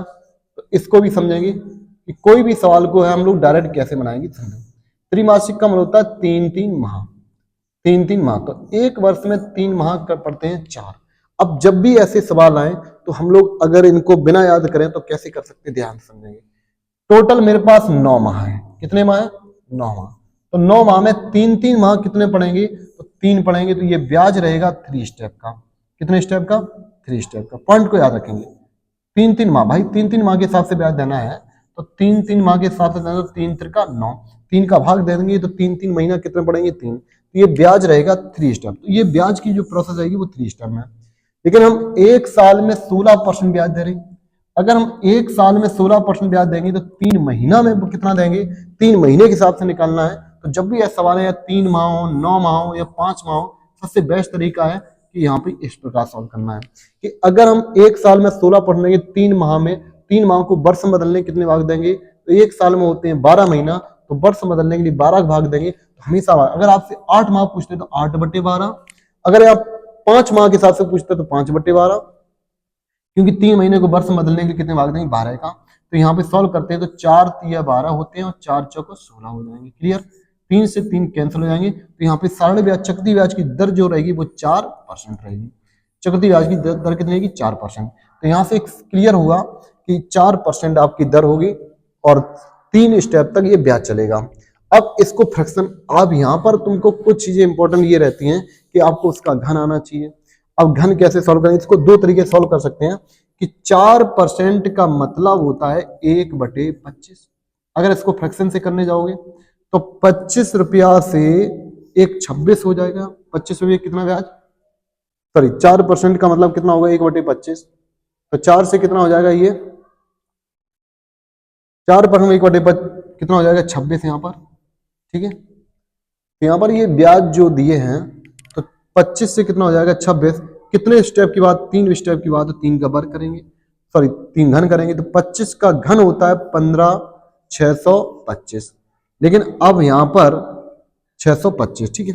तो इसको भी समझेंगे कि कोई भी सवाल को है हम लोग डायरेक्ट कैसे बनाएंगे। त्रिमासिक का मतलब होता है 3-3 माह, 3-3 माह। तो एक वर्ष में 3 माह कर पड़ते हैं 4। अब जब भी ऐसे सवाल आए तो हम लोग अगर इनको बिना याद करें तो कैसे कर सकते हैं, ध्यान से समझेंगे। टोटल मेरे पास 9 माह है। कितने माह है? 9 माह। तो 9 माह में 3-3 माह कितने पड़ेंगे? तो 3 पड़ेंगे। तो ये ब्याज रहेगा 3 स्टेप का। कितने स्टेप का? 3 स्टेप का। पॉइंट को याद रखेंगे। 3-3 माह, भाई 3-3 माह के हिसाब से ब्याज देना है। तो 3-3 माह के हिसाब से देना, तो 3 त्रिका 9, 3 का भाग दे देंगे तो 3-3 महीना कितने पड़ेंगे? 3। तो ये ब्याज रहेगा 3 स्टेप। तो ये ब्याज की जो प्रोसेस रहेगी वो 3 स्टेप में। लेकिन हम एक साल में 16% ब्याज दे रहे हैं। अगर हम एक साल में 16% ब्याज देंगे तो 3 महीना में कितना देंगे? 3 महीने के हिसाब से निकालना है। तो जब भी ऐसा सवाल है, या 3 माह हो, 9 माह हो या 5 माह हो, सबसे बेस्ट तरीका है कि यहाँ पे इस प्रकार सॉल्व करना है कि अगर हम एक साल में 16% देंगे, 3 माह में, 3 माह को वर्ष में बदलने कितने भाग देंगे? तो एक साल में होते हैं 12 महीना, तो वर्ष में बदलने के लिए 12 भाग देंगे। तो हमेशा अगर आपसे 8 माह पूछते तो 8/12, अगर आप 5 माह के हिसाब से पूछते तो 5/12, क्योंकि 3 महीने को वर्ष में बदलने के लिए कितने भाग देंगे? 12 का। तो यहाँ पे सॉल्व करते हैं तो 4 तिया 12 होते हैं और 4 चौको 16 हो जाएंगे। क्लियर? 3 से 3 कैंसिल हो जाएंगे। तो यहाँ पे साढ़े ब्याज, चक्रवृद्धि ब्याज की दर जो रहेगी वो 4% रहेगी। चक्रवृद्धि ब्याज की दर कितनी रहेगी? 4%। तो यहाँ से क्लियर हुआ कि 4% आपकी दर होगी और 3 स्टेप तक ये ब्याज चलेगा। अब इसको फ्रैक्शन, अब यहाँ पर तुमको कुछ चीजें इंपॉर्टेंट ये रहती हैं कि आपको उसका घन आना चाहिए। अब घन कैसे सॉल्व करेंगे? इसको 2 तरीके से सॉल्व कर सकते हैं कि 4% का मतलब होता है 1/25। अगर इसको फ्रैक्शन से करने जाओगे तो 25 रुपया से 1/26 हो जाएगा। 25 रुपये कितना ब्याज? सॉरी, 4% का मतलब कितना होगा? 1/25। तो 4 से कितना हो जाएगा? ये 4% 1/25 कितना हो जाएगा? 26 यहाँ पर। ठीक है, तो यहाँ पर ये ब्याज जो दिए हैं तो 25 से कितना हो जाएगा? 26। कितने स्टेप की बात? 3 स्टेप की बात। तो 3 का वर्ग करेंगे, सॉरी 3 घन करेंगे तो 25 का घन होता है 15,625। लेकिन अब यहाँ पर 625, ठीक है।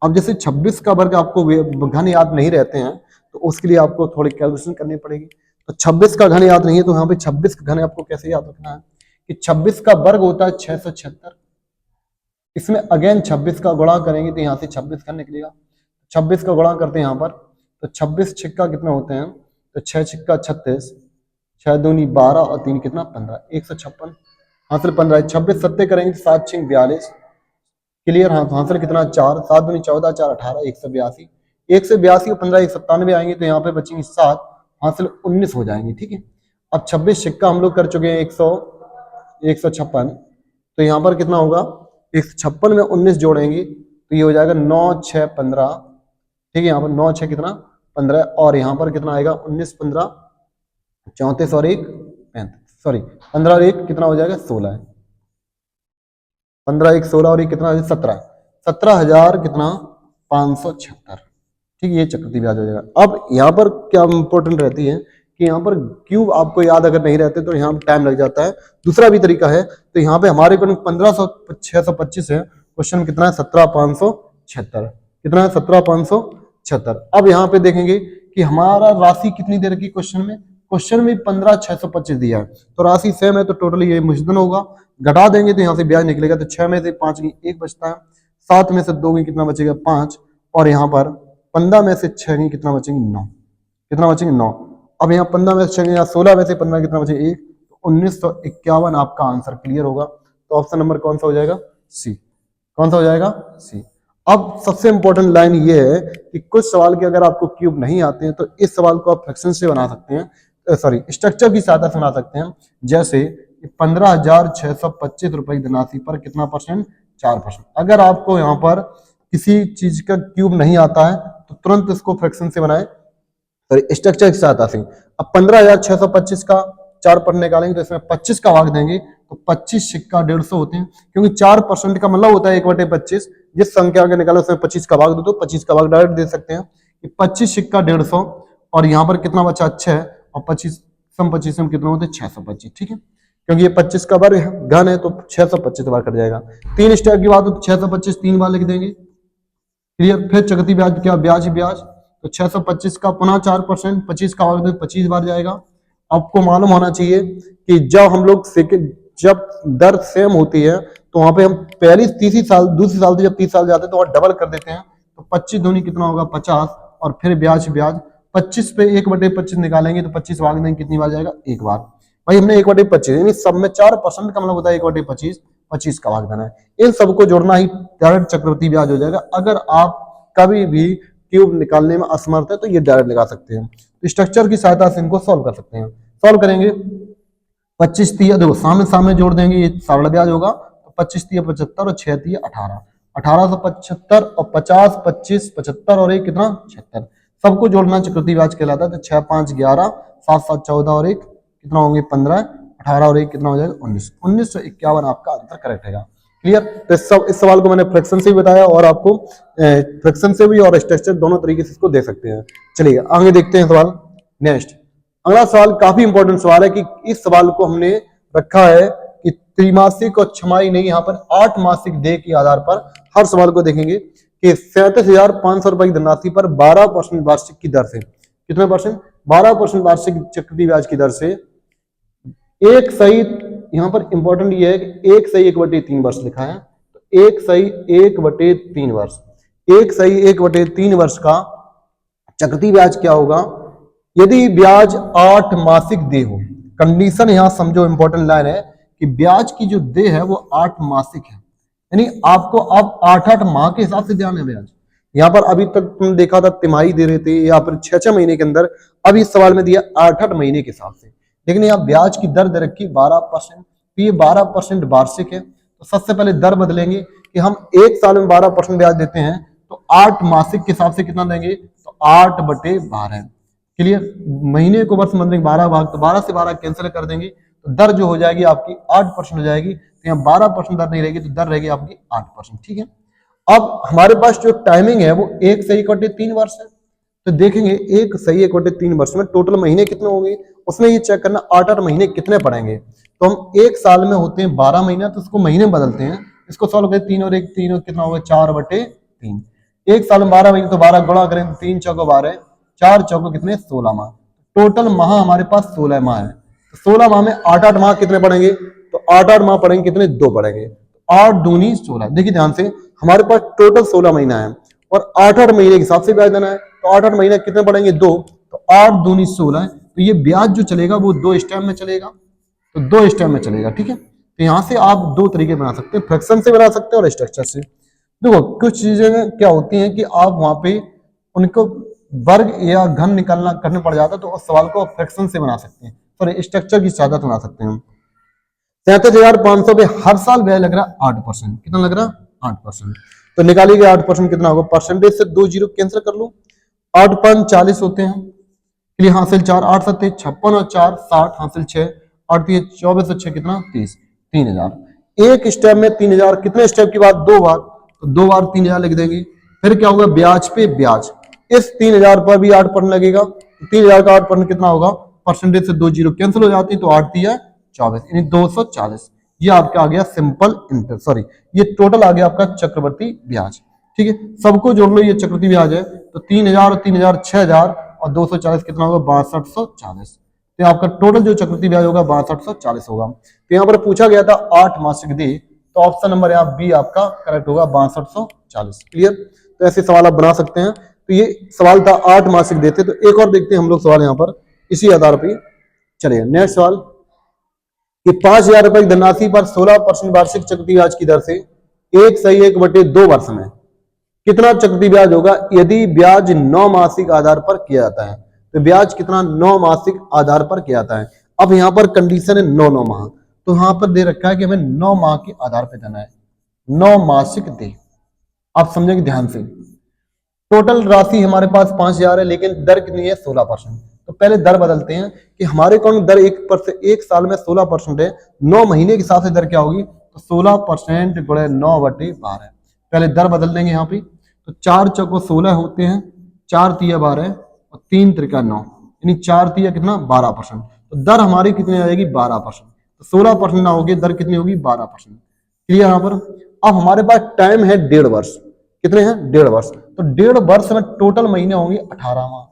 अब जैसे 26 का वर्ग आपको घन याद नहीं रहते हैं तो उसके लिए आपको थोड़ी कैलकुलेशन करनी पड़ेगी। तो 26 का घन याद नहीं है तो यहाँ पे 26 का घन आपको कैसे याद रखना है कि 26 का वर्ग होता है 676। इसमें अगेन 26 का गुणा करेंगे तो यहाँ से 26 का निकलेगा। 26 का गुणा करते हैं यहाँ पर तो 26 छिक्का कितना होते हैं? तो 6 छिक्का 36, 6 दूनी 12 और 3 कितना? 15, 156 हासिल 15। 26 सत्ते करेंगे तो 7 छिक 42। क्लियर? हाँ, तो हासिल कितना? 4, 7 दूनी 14, 4 18, 182। 182 और 15 197 आएंगे तो यहाँ पे बचेंगे 7, हासिल 19 हो जाएंगे। ठीक है, अब 26 छिक्का हम लोग कर चुके हैं 156। तो यहाँ पर कितना होगा? 156 में 19 जोड़ेंगे तो ये हो जाएगा 9 6 15। ठीक है, यहाँ पर 9 6 कितना? 15 और यहाँ पर कितना आएगा? 19 15 34 और 1 35, सॉरी 15 और 1 कितना हो जाएगा? 16 है। 15 1 16 और 1 कितना? 17, 17,000 कितना? 576। ठीक है, ये चक्रवृद्धि ब्याज हो जाएगा। अब यहाँ पर क्या इंपॉर्टेंट रहती है कि यहाँ पर क्यूब आपको याद अगर नहीं रहते तो यहाँ टाइम लग जाता है। दूसरा भी तरीका है, तो यहाँ पे हमारे को 15,625 है, क्वेश्चन कितना है? 17,576। कितना है? 17,576। अब यहाँ पे देखेंगे कि हमारा राशि कितनी दे रखी क्वेश्चन में? क्वेश्चन में 15,625 दिया है तो राशि सेम है तो टोटली ये मुश्तन होगा। घटा देंगे तो यहाँ से ब्याज निकलेगा तो 6 में से 5 की 1 बचता है, 7 में से 2 की कितना बचेगा? 5 और यहाँ पर 15 में से 6 की कितना बचेंगे? 9। कितना बचेंगे? 9। अब यहाँ 15 में से 6 या 16 में से 15 कितना बचेगा? 1। तो 1951 आपका आंसर। क्लियर होगा? तो ऑप्शन नंबर कौन सा हो जाएगा? सी। कौन सा हो जाएगा? सी। अब सबसे इंपॉर्टेंट लाइन ये है कि कुछ सवाल के अगर आपको क्यूब नहीं आते हैं तो इस सवाल को आप फ्रैक्शन से बना सकते हैं, सॉरी स्ट्रक्चर की सहायता से बना सकते हैं। जैसे 15,625 रुपए की धनराशि पर कितना परसेंट? 4%। अगर आपको यहाँ पर किसी चीज का क्यूब नहीं आता है तो तुरंत इसको फ्रैक्शन से बनाए, सॉरी स्ट्रक्चर की सहायता से। अब 15,625 का 4% निकालेंगे तो इसमें 25 का भाग देंगे तो 25 सिक्का 150 होते हैं, क्योंकि 4% का मतलब होता है 1/25। जिस संख्या के निकाले उसमें 25 का भाग दो तो 25 का भाग डायरेक्ट दे सकते हैं कि 25 सिक्का 150 और यहाँ पर कितना बचा? 6 और 25 सम 25 में कितना होते हैं? 625। ठीक है, क्योंकि ये 25 का वर्ग घन है तो 625 बार कट जाएगा। 3 स्टेप की बात हो तो 625 3 बार लिख देंगे। क्लियर? फिर चक्रवृद्धि ब्याज क्या? ब्याज ही ब्याज। तो 625 का पुनः 4%, 25 का भाग 25 बार जाएगा। आपको मालूम होना चाहिए कि जब हम लोग जब दर सेम होती है तो वहां पे हम पहली तीसरी साल दूसरी साल से जब 30 साल जाते हैं तो वहां डबल कर देते हैं, तो 25 दूनी कितना होगा 50, और फिर ब्याज ब्याज 25 पे 1/25 निकालेंगे तो 25 भाग देंगे कितनी बार जाएगा, एक बार। भाई हमने 1/25 यानी सब में 4% का मतलब होता है 1/25, 25 का भाग देना है। इन सबको जोड़ना ही डायरेक्ट चक्रवृद्धि ब्याज हो जाएगा। अगर आप कभी भी क्यूब निकालने में असमर्थ है तो ये डायरेक्ट लगा सकते हैं, तो स्ट्रक्चर की सहायता से इनको सॉल्व कर सकते हैं। सॉल्व करेंगे 25 तिया देखो सामने सामने जोड़ देंगे, ये सरल ब्याज होगा, तो 25 तिया 75 और 6 तिया 18, 1875 और 50 25 75 और एक कितना 76, सबको जोड़ना चक्रवृद्धि ब्याज कहलाता है। तो 6 5 11 7 7 14 और एक कितना होंगे 15, 18 और एक कितना हो जाएगा 19, 1951 आपका आंसर करेक्ट है। क्लियर। तो इस सवाल को मैंने फ्रैक्शन से भी बताया और आपको फ्रैक्शन से भी और स्ट्रक्चर दोनों तरीके से इसको दे सकते हैं। चलिए आगे देखते हैं सवाल नेक्स्ट। अगला सवाल काफी इंपॉर्टेंट सवाल है कि इस सवाल को हमने रखा है कि त्रिमासिक और छमाही नहीं, यहाँ पर 8 मासिक देय के आधार पर हर सवाल को देखेंगे कि 37,500 रुपए की धनराशि पर 12% वार्षिक की दर से, कितने परसेंट 12% वार्षिक चक्रवृद्धि ब्याज की दर से एक सही, यहाँ पर इंपॉर्टेंट ये है कि 1/3 वर्ष लिखा है, तो 1/3 वर्ष, 1/3 वर्ष का चक्रवृद्धि ब्याज क्या होगा यदि ब्याज 8 मासिक देय हो। कंडीशन यहां समझो, इंपॉर्टेंट लाइन है कि ब्याज की जो देय है वो 8 मासिक है, यानी आपको अब 8-8 माह के हिसाब से देना है ब्याज। यहाँ पर अभी तक तुमने देखा था तिमाही दे रहे थे या फिर 6-6 महीने के अंदर, अब इस सवाल में दिया 8-8 महीने के हिसाब से, लेकिन यहाँ ब्याज की दर दे रखी 12%, तो ये 12% वार्षिक है। तो सबसे पहले दर बदलेंगे कि हम एक साल में 12% ब्याज देते हैं, तो 8 मासिक के हिसाब से कितना देंगे, तो 8/12। क्लियर। महीने को वर्ष बदलेंगे 12 भाग, तो 12 से 12 कैंसिल कर देंगे, तो दर जो हो जाएगी आपकी 8% हो जाएगी। तो यहाँ 12% दर नहीं रहेगी, तो दर रहेगी आपकी 8%। ठीक है। अब हमारे पास जो टाइमिंग है वो 1/3 वर्ष है, तो देखेंगे 1/3 वर्ष में टोटल महीने कितने होंगे, उसमें ये चेक करना 8-8 महीने कितने पड़ेंगे। तो हम एक साल में होते हैं 12 महीने, तो उसको महीने में बदलते हैं, इसको सॉल्व करें 3 और 1 3 कितना होगा 4/3। एक साल में 12 महीने, तो 12 गुणा करें 3 चौको 12, 4 चौको कितने 16 माह, टोटल माह हमारे पास 16 माह है। तो 16 माह में 8-8 माह कितने पड़ेंगे, तो 8-8 माह पड़ेंगे कितने 2 पड़ेंगे, 8 दूनी 16। देखिए ध्यान से हमारे पास टोटल 16 महीना है और 8-8 महीने के हिसाब से ब्याज देना है, तो 8-8 महीने कितने पड़ेंगे 2, तो 8 दूनी 16। तो ये ब्याज जो चलेगा वो 2 स्टेप में चलेगा, तो 2 स्टेप में चलेगा। ठीक है। तो यहाँ से आप 2 तरीके बना सकते हैं, फ्रैक्शन से बना सकते हैं और स्ट्रक्चर से। देखो कुछ चीजें क्या होती हैं कि आप वहां पे उनको वर्ग या घन निकालना करने पड़ जाता है, तो उस सवाल को फ्रैक्शन से बना सकते हैं, सॉरी स्ट्रक्चर की सहायता से बना सकते हैं। 37,500 पे हर साल ब्याज लग रहा है 8%, कितना लग रहा है 8%, तो निकालिएगा 8% कितना होगा, परसेंटेज से 2 जीरो कैंसिल कर लो, 8 5 40 होते हैं, लिए हासिल 4, 8 7 56 और 4 60, हासिल 6, 8 3 24 और 6 कितना 30, 3000। एक स्टेप में 3000, कितने स्टेप की बात 2 बार, तो 2 बार 3000 लिख देंगे। फिर क्या होगा ब्याज पे ब्याज, इस 3000 पर भी 8% लगेगा, 3000 का 8% कितना होगा, परसेंटेज से 2 जीरो कैंसिल हो जाती है, तो 8 3 24 यानी 240। ये आपका आ गया सिंपल इंटरेस्ट, सॉरी ये टोटल आ गया आपका चक्रवर्ती ब्याज। ठीक है, सबको जोड़ लो, ये चक्रवर्ती ब्याज है, तो 3000 और 3000 6000 और 240 कितना होगा 6240। तो आपका टोटल जो चक्रवर्ती ब्याज होगा 6240 होगा। तो यहाँ पर पूछा गया था 8 मासिक दी, तो ऑप्शन नंबर यहाँ बी आपका करेक्ट होगा 6240। क्लियर। तो ऐसे सवाल आप बना सकते हैं। तो ये सवाल था 8 मासिक देते। तो एक और देखते हैं हम लोग सवाल यहाँ पर इसी आधार पर। चलिए नेक्स्ट सवाल कि 5000 रुपए की धनराशि पर 16% वार्षिक चक्रवृद्धि ब्याज की दर से 1/2 वर्ष में कितना चक्रवृद्धि ब्याज होगा यदि ब्याज 9 मासिक आधार पर किया जाता है। तो ब्याज कितना 9 मासिक आधार पर किया जाता है। अब यहाँ पर कंडीशन है 9 माह, तो यहाँ पर दे रखा है कि हमें 9 माह के आधार पर देना है, 9 मासिक दे। आप समझेंगे ध्यान से, टोटल राशि हमारे पास 5000 है, लेकिन दर कितनी है 16%। तो पहले दर बदलते हैं कि हमारे कौन दर एक साल में 16% है, 9 महीने के हिसाब से दर क्या होगी, तो 16% गुणे 9/12। पहले दर बदल देंगे यहाँ पे, तो 4 चौको 16 होते हैं, 4 तिया 12 और 3 त्रिका 9, यानी 4 तिया कितना 12%। तो दर हमारी कितनी आ जाएगी 12%। तो 16% ना होगी, दर कितनी होगी 12%। क्लियर यहाँ पर। अब हमारे पास टाइम है 1.5 वर्ष, कितने हैं 1.5 वर्ष, तो 1.5 वर्ष में टोटल महीने होंगे 18 माह।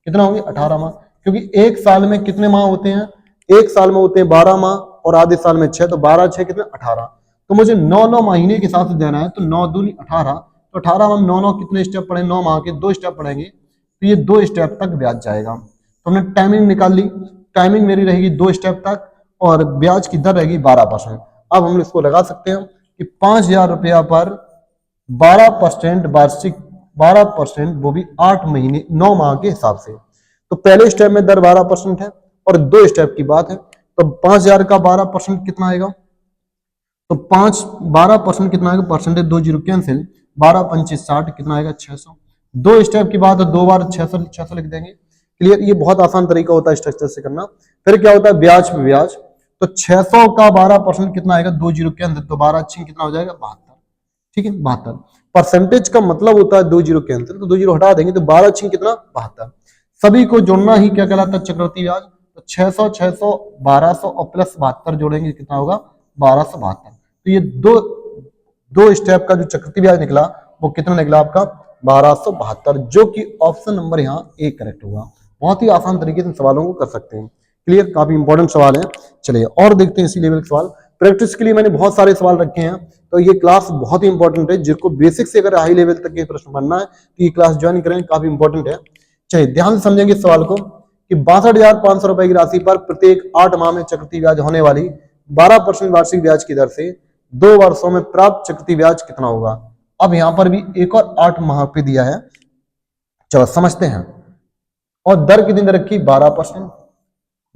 कितना होंगे 18 माह, क्योंकि एक साल में कितने माह होते हैं, एक साल में होते हैं 12 माह और आधे साल में 6, तो 12 6 कितने 18। तो मुझे 9 महीने के हिसाब से देना है, तो 9 दूनी 18, तो 18 हम 9 कितने स्टेप पढ़े, 9 माह के 2 स्टेप पढ़ेंगे, तो ये 2 स्टेप तक ब्याज जाएगा। तो हमने टाइमिंग निकाल ली, टाइमिंग मेरी रहेगी 2 स्टेप तक और ब्याज की दर रहेगी 12%। अब हम इसको लगा सकते हैं कि 5,000 रुपया पर 12% वार्षिक, 12% वो भी 8 महीने 9 माह के हिसाब से। तो पहले स्टेप में दर 12% है और 2 स्टेप की बात है, तो 5,000 का 12% कितना आएगा, तो 12% कितना आएगा, परसेंटेज 2 जीरो कैंसिल, 12 पंचे 60 कितना आएगा 600। 2 स्टेप की बात है, 2 बार 600 लिख देंगे। क्लियर, ये बहुत आसान तरीका होता है स्ट्रक्चर से करना। फिर क्या होता है ब्याज पे ब्याज, तो 600 का 12% कितना आएगा, 2 जीरो कैंसिल, तो 12 अच्छी कितना हो जाएगा 72। ठीक है 72, परसेंटेज का मतलब होता है 2 जीरो कैंसिल, तो 2 जीरो हटा देंगे तो 12 अच्छी कितना 72। सभी को जोड़ना ही क्या कहलाता है चक्रवृद्धि ब्याज। तो 600 600 1200 और प्लस 72 जोड़ेंगे कितना होगा 1272। तो ये दो स्टेप का जो चक्रवृद्धि ब्याज निकला वो कितना निकला आपका 1272, जो कि ऑप्शन नंबर यहाँ ए करेक्ट होगा। बहुत ही आसान तरीके से सवालों को कर सकते हैं। क्लियर, काफी इंपॉर्टेंट सवाल है। चलिए और देखते हैं इसी लेवल के सवाल। प्रैक्टिस के लिए मैंने बहुत सारे सवाल रखे हैं, तो ये क्लास बहुत ही इंपॉर्टेंट है। जिनको बेसिक से अगर हाई लेवल तक के प्रश्न बनना है तो ये क्लास ज्वाइन करें, काफी इंपॉर्टेंट है। चलिए ध्यान से समझेंगे इस सवाल को कि 62,500 रुपए की राशि पर प्रत्येक 8 माह में चक्रवृद्धि ब्याज होने वाली 12% वार्षिक ब्याज की दर से 2 वर्षों में प्राप्त चक्रवृद्धि ब्याज कितना होगा। अब यहां पर भी एक और 8 माह पे दिया है, चलो समझते हैं। और दर कितनी दर रखी 12%,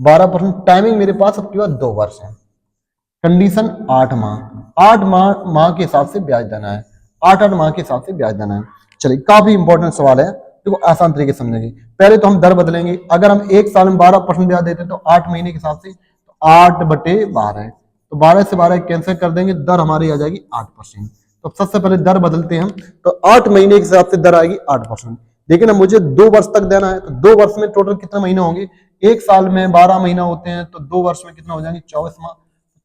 12% टाइमिंग मेरे पास अब केवल 2 वर्ष है, कंडीशन 8 माह, 8 माह के हिसाब से ब्याज देना है, 8 माह के हिसाब से ब्याज देना है। चलिए काफी इंपॉर्टेंट सवाल है, देखो आसान तरीके से समझेंगे। पहले तो हम दर बदलेंगे, अगर हम 1 साल में 12% ब्याज देते हैं तो 8 महीने के हिसाब से तो 8/12, तो 12 से 12 कैंसिल कर देंगे, दर हमारी आ जाएगी 8%। तो सबसे पहले दर बदलते हैं, तो 8 महीने के हिसाब से दर आएगी 8%। लेकिन अब मुझे 2 वर्ष तक देना है, तो 2 वर्ष में टोटल कितने महीने होंगे, 1 साल में 12 महीना होते हैं, तो 2 वर्ष में कितना हो जाएंगे 24 माह,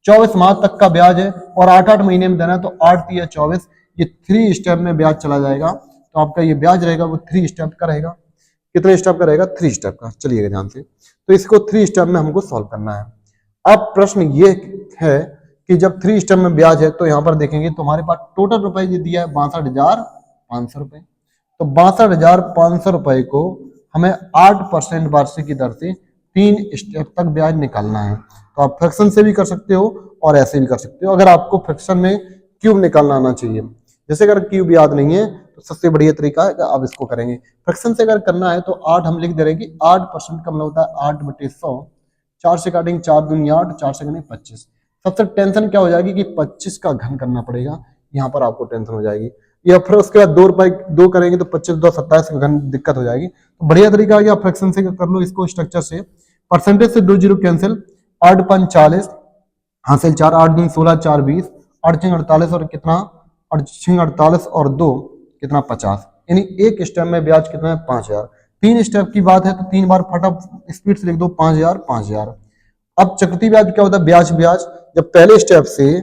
24 माह तक का ब्याज है और 8 महीने में देना है, तो 8 या 24, ये 3 स्टेप में ब्याज चला जाएगा। तो आपका ये ब्याज रहेगा वो 3 स्टेप का रहेगा। कितने स्टेप का रहेगा 3 स्टेप का। चलिएगा ध्यान से, तो इसको 3 स्टेप में हमको सॉल्व करना है। अब प्रश्न ये है कि जब 3 स्टेप में ब्याज है तो यहाँ पर देखेंगे तो हमारे पास टोटल रुपए दिया है 62,500 रुपए। तो 62,500 रुपए को हमें 8% वार्षिक की दर से 3 स्टेप तक ब्याज निकालना है। तो आप फ्रैक्शन से भी कर सकते हो और ऐसे भी कर सकते हो। अगर आपको फ्रैक्शन में क्यूब निकालना आना चाहिए, जैसे अगर क्यूब याद नहीं है तो सबसे बढ़िया तरीका है कि आप इसको करेंगे। फ्रैक्शन से अगर करना है तो 8 हम लिख दे रहे हैं कि 8% का मतलब होता है 8/100, 4 से काटेंगे 4 दूनी 8, 4 से करेंगे 25। सबसे टेंशन क्या हो जाएगी कि 25 का घन करना पड़ेगा, यहाँ पर आपको टेंशन हो जाएगी। या फिर उसके बाद 2 रुपए 2 करेंगे तो 25 2 27 का घन दिक्कत हो जाएगी। तो बढ़िया तरीका है आप फ्रैक्शन से कर लो इसको स्ट्रक्चर से। परसेंटेज से 2 जीरो कैंसिल, 8×5 = 40, हासिल 4, 8 दूनी 16, 4 20, 8×6 = 48 और कितना 8×6 = 48 और 2 कितना 50। यानी एक स्टेप में ब्याज कितना है 5,000। 3 स्टेप की बात है तो 3 बार फटाफट स्पीड से लिख दो 5,000 5,000। अब चक्रवृद्धि ब्याज क्या होता है, ब्याज ब्याज जब पहले स्टेप से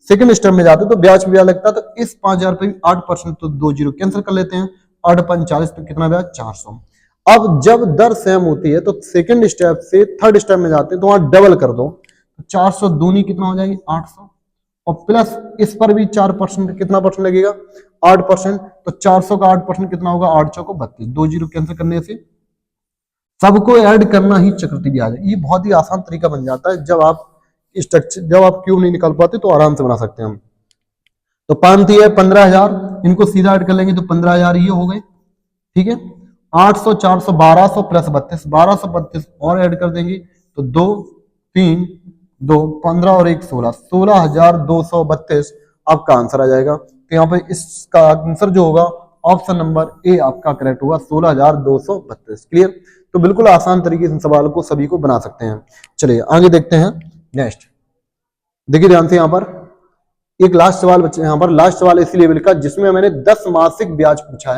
सेकंड स्टेप में जाते तो ब्याज ब्याज लगता है। तो इस 5,000 पे 8%, तो 2 जीरो कैंसिल कर लेते हैं, 8×5 = 40, तो कितना ब्याज 400। अब जब दर सेम होती है तो सेकंड स्टेप से थर्ड स्टेप में जाते हैं तो वहां डबल कर दो, तो 400 दूनी कितना हो जाएगी 800 और प्लस इस पर भी 4%, कितना परसेंट लगेगा 8%। तो 400 का 8% कितना होगा 8×4 = 32, 2 जीरो कैंसिल करने से सबको ऐड करना ही चक्रवृद्धि ब्याज है। ये बहुत ही आसान तरीका बन जाता है। जब आप स्ट्रक्चर जब आप क्यूब नहीं निकाल पाते तो आराम से बना सकते हैं हम। तो 5 है 15,000, इनको सीधा ऐड कर लेंगे तो 15,000 ये हो गए। ठीक है 800 400 1200 प्लस 32, 1232 और ऐड कर देंगे तो 2 3 2 15 और 1 16, 16,232 आपका आंसर आ जाएगा। तो यहाँ पे इसका आंसर जो होगा ऑप्शन नंबर ए आपका करेक्ट होगा 16,232। क्लियर, तो बिल्कुल आसान तरीके से सवाल को सभी को बना सकते हैं। चलिए आगे देखते हैं नेक्स्ट। देखिए ध्यान से, यहाँ पर एक लास्ट सवाल बच्चे, यहाँ पर लास्ट सवाल इसी लेवल का जिसमें मैंने 10 मासिक ब्याज पूछा है।